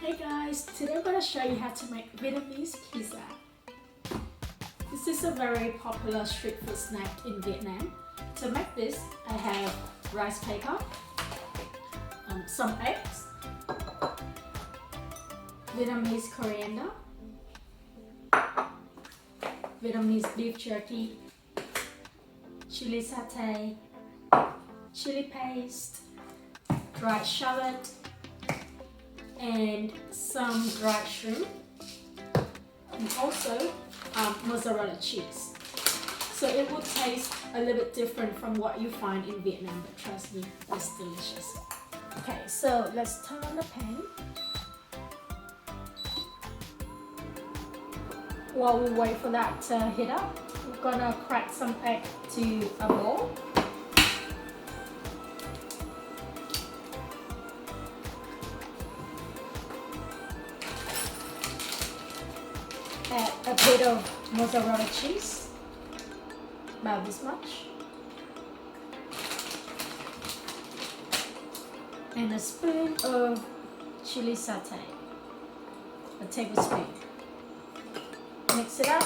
Hey guys, today I'm going to show you how to make Vietnamese pizza. This is a very popular street food snack in Vietnam. To make this, I have rice paper, some eggs, Vietnamese coriander, Vietnamese beef jerky, chili satay, chili paste, dried shallot, and some dried shrimp, and also mozzarella cheese. So it will taste a little bit different from what you find in Vietnam, but trust me, it's delicious. Okay, so let's turn on the pan. While we wait for that to heat up, we're gonna crack some egg to a bowl. Add a bit of mozzarella cheese, about this much, and a spoon of chili satay, a tablespoon. Mix it up.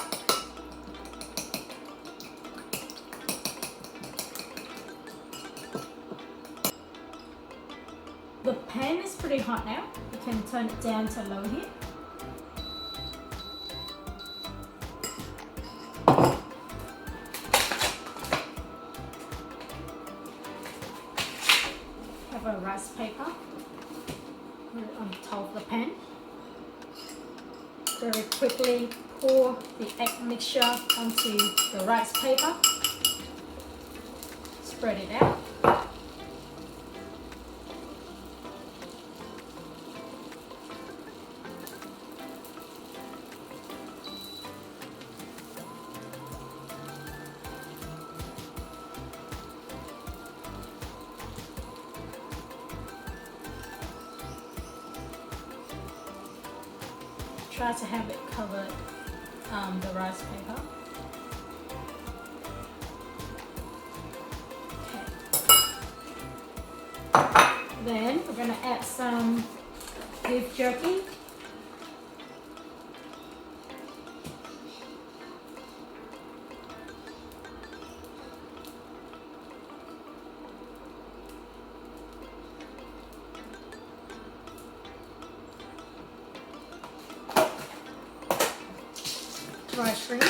The pan is pretty hot now. You can turn it down to low heat. Have a rice paper, put it on top of the pan. Very quickly pour the egg mixture onto the rice paper. Spread it out. Try to have it covered the rice paper. Okay. Then we're going to add some beef jerky. Dried shrimp,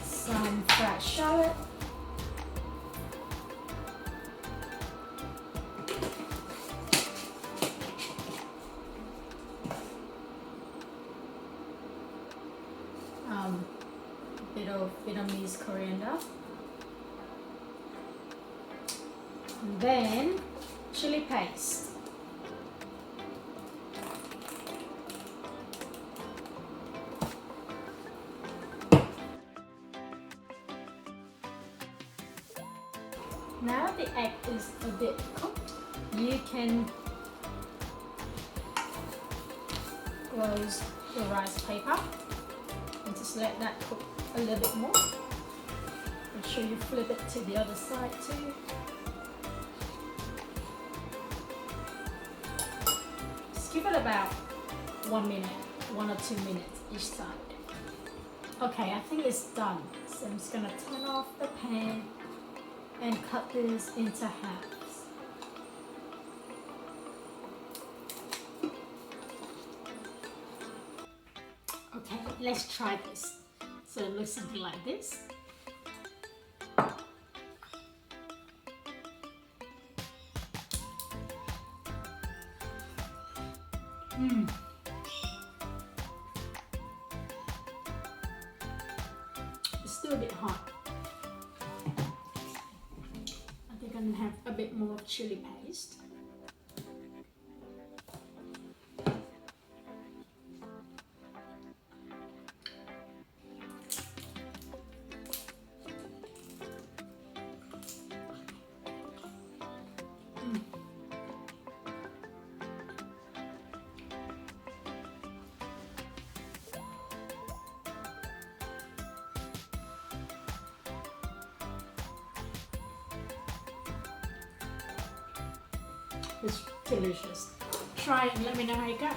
some fried shallot, a bit of Vietnamese coriander, and then chili paste. Now that the egg is a bit cooked, you can close the rice paper and just let that cook a little bit more. Make sure you flip it to the other side too. Just give it about 1 minute, 1 or 2 minutes each side. Okay, I think it's done. So I'm just gonna turn off the pan and cut this into halves. Okay, let's try this. So it looks something like this. It's still a bit hot. And have a bit more of chili paste. It's delicious. Try it and let me know how you go.